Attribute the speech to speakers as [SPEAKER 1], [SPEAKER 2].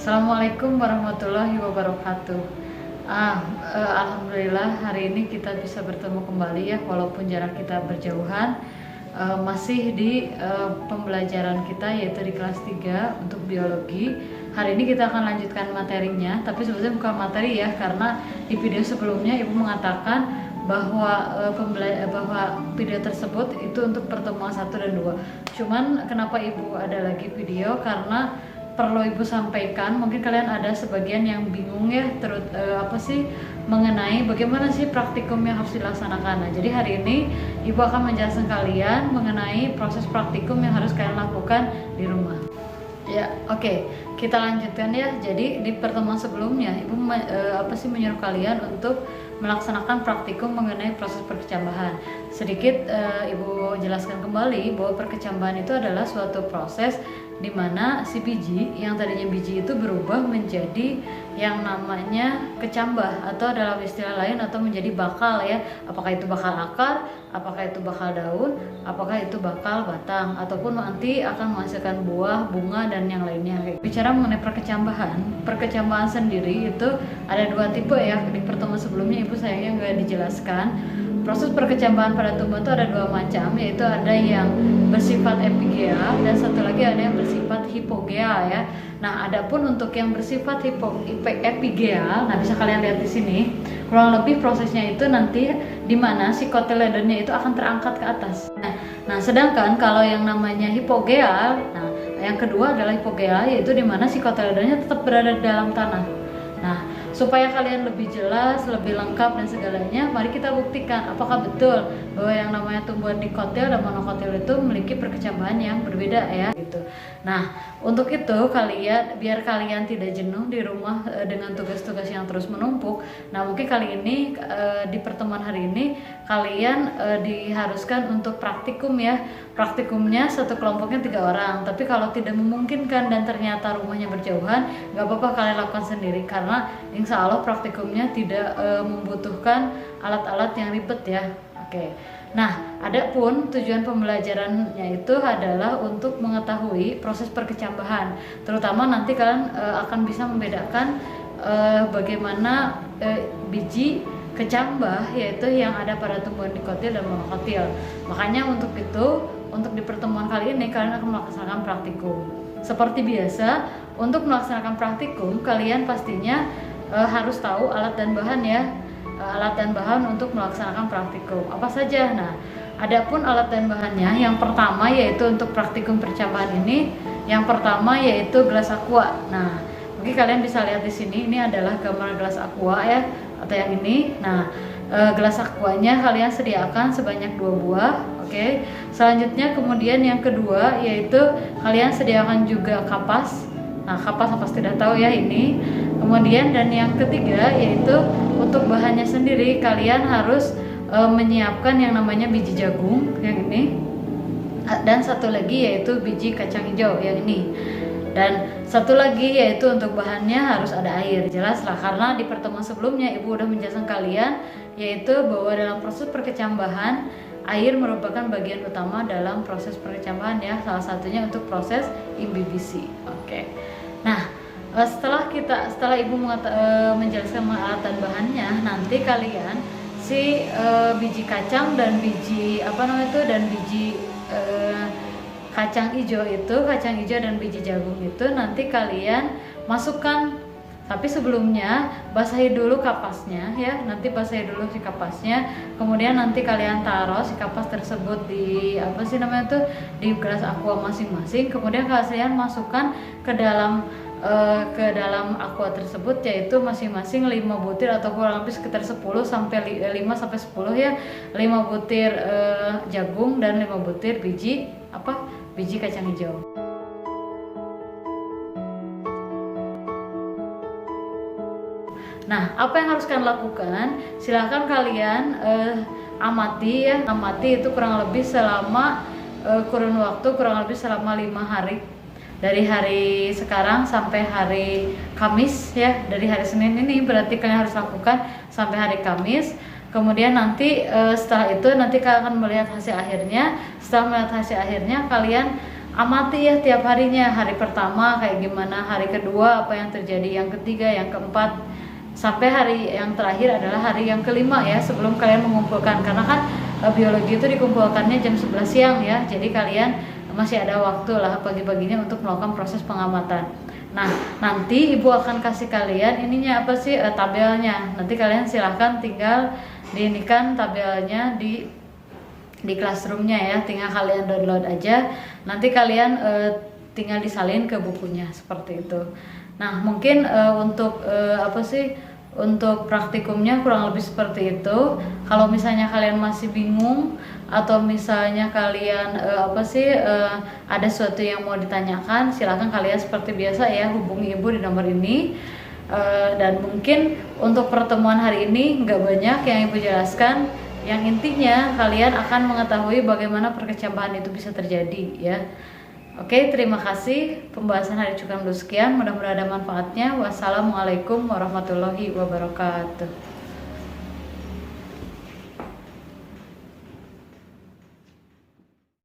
[SPEAKER 1] Assalamualaikum warahmatullahi wabarakatuh. Alhamdulillah hari ini kita bisa bertemu kembali ya, walaupun jarak kita berjauhan. Masih di pembelajaran kita yaitu di kelas 3 untuk biologi. Hari ini kita akan lanjutkan materinya, tapi sebetulnya bukan materi ya, karena di video sebelumnya Ibu mengatakan bahwa video tersebut itu untuk pertemuan 1 dan 2. Cuman kenapa Ibu ada lagi video, karena perlu Ibu sampaikan, mungkin kalian ada sebagian yang bingung ya, mengenai bagaimana sih praktikum yang harus dilaksanakan. Nah, jadi hari ini Ibu akan menjelaskan kalian mengenai proses praktikum yang harus kalian lakukan di rumah. Ya, oke. Kita lanjutkan ya. Jadi di pertemuan sebelumnya Ibu menyuruh kalian untuk melaksanakan praktikum mengenai proses perkecambahan. Sedikit Ibu jelaskan kembali bahwa perkecambahan itu adalah suatu proses di mana si biji yang tadinya biji itu berubah menjadi yang namanya kecambah, atau dalam istilah lain atau menjadi bakal ya. Apakah itu bakal akar, apakah itu bakal daun, apakah itu bakal batang, ataupun nanti akan menghasilkan buah, bunga dan yang lainnya. Bicara mengenai perkecambahan sendiri itu ada 2 tipe ya. Di pertemuan sebelumnya Ibu sayangnya nggak dijelaskan. Proses perkecambahan pada tumbuhan itu ada 2 macam, yaitu ada yang bersifat epigea dan satu lagi ada yang bersifat hipogea ya. Nah, adapun untuk yang bersifat epigea, nah bisa kalian lihat di sini, kurang lebih prosesnya itu nanti di mana si kotyledonnya itu akan terangkat ke atas. Nah, sedangkan kalau yang namanya hipogea, nah yang kedua adalah hipogea, yaitu di mana si kotyledonnya tetap berada di dalam tanah. Nah, supaya kalian lebih jelas, lebih lengkap dan segalanya, mari kita buktikan apakah betul bahwa yang namanya tumbuhan dikotil dan monokotil itu memiliki perkecambahan yang berbeda ya gitu. Nah, untuk itu biar kalian tidak jenuh di rumah dengan tugas-tugas yang terus menumpuk. Nah, mungkin kali ini di pertemuan hari ini kalian diharuskan untuk praktikum ya. Praktikumnya satu kelompoknya 3 orang, tapi kalau tidak memungkinkan dan ternyata rumahnya berjauhan, nggak apa-apa kalian lakukan sendiri, karena insya Allah praktikumnya tidak membutuhkan alat-alat yang ribet ya. Oke. Nah, adapun tujuan pembelajarannya itu adalah untuk mengetahui proses perkecambahan, terutama nanti kalian akan bisa membedakan bagaimana biji kecambah, yaitu yang ada pada tumbuhan dikotil dan monokotil. Makanya untuk di pertemuan kali ini kalian akan melaksanakan praktikum. Seperti biasa, untuk melaksanakan praktikum kalian pastinya harus tahu alat dan bahan ya. Alat dan bahan untuk melaksanakan praktikum apa saja. Nah, adapun alat dan bahannya, yang pertama yaitu untuk praktikum percambahan ini, yang pertama yaitu gelas aqua. Nah, mungkin kalian bisa lihat di sini, ini adalah gambar gelas aqua ya, atau yang ini. Nah, gelas aquanya kalian sediakan sebanyak 2 buah. Oke. Selanjutnya kemudian yang kedua yaitu kalian sediakan juga kapas. Nah, kapas pasti tidak tahu ya ini. Kemudian dan yang ketiga yaitu untuk bahannya sendiri kalian harus menyiapkan yang namanya biji jagung yang ini. Dan satu lagi yaitu biji kacang hijau yang ini. Dan satu lagi yaitu untuk bahannya harus ada air. Jelas lah, karena di pertemuan sebelumnya Ibu udah menjelaskan kalian yaitu bahwa dalam proses perkecambahan air merupakan bagian utama dalam proses perkecambahan ya, salah satunya untuk proses imbibisi. Oke. Nah, setelah Ibu menjelaskan alat dan bahannya, nanti kalian biji kacang dan biji kacang hijau dan biji jagung itu nanti kalian masukkan, tapi sebelumnya basahi dulu kapasnya ya. Nanti basahi dulu si kapasnya, kemudian nanti kalian taruh si kapas tersebut di di gelas aqua masing-masing. Kemudian kalian masukkan ke dalam aqua tersebut, yaitu masing-masing 5 butir atau kurang lebih sekitar 5 sampai 10 ya. 5 butir jagung dan 5 butir biji kacang hijau. Nah, apa yang harus kalian lakukan? Silahkan kalian amati itu kurang lebih selama kurun waktu kurang lebih selama 5 hari. Dari hari sekarang sampai hari Kamis ya. Dari hari Senin ini berarti kalian harus lakukan sampai hari Kamis. Kemudian nanti setelah itu nanti kalian akan melihat hasil akhirnya. Setelah melihat hasil akhirnya, kalian amati ya tiap harinya, hari pertama kayak gimana, hari kedua apa yang terjadi, yang ketiga, yang keempat, sampai hari yang terakhir adalah hari yang kelima ya, sebelum kalian mengumpulkan, karena kan biologi itu dikumpulkannya jam 11 siang ya, jadi kalian masih ada waktu lah pagi-paginya untuk melakukan proses pengamatan. Nah, nanti ibu akan kasih kalian ininya apa sih, tabelnya. Nanti kalian silahkan tinggal diinikan tabelnya di classroomnya ya, tinggal kalian download aja. Nanti kalian tinggal disalin ke bukunya seperti itu. Nah, mungkin untuk apa sih, untuk praktikumnya kurang lebih seperti itu. Kalau misalnya kalian masih bingung atau misalnya kalian ada sesuatu yang mau ditanyakan, silakan kalian seperti biasa ya hubungi ibu di nomor ini. Dan mungkin untuk pertemuan hari ini nggak banyak yang ibu jelaskan, yang intinya kalian akan mengetahui bagaimana perkecambahan itu bisa terjadi ya. Oke, terima kasih. Pembahasan hari Cukang dulu sekian, mudah-mudahan ada manfaatnya. Wassalamualaikum warahmatullahi wabarakatuh.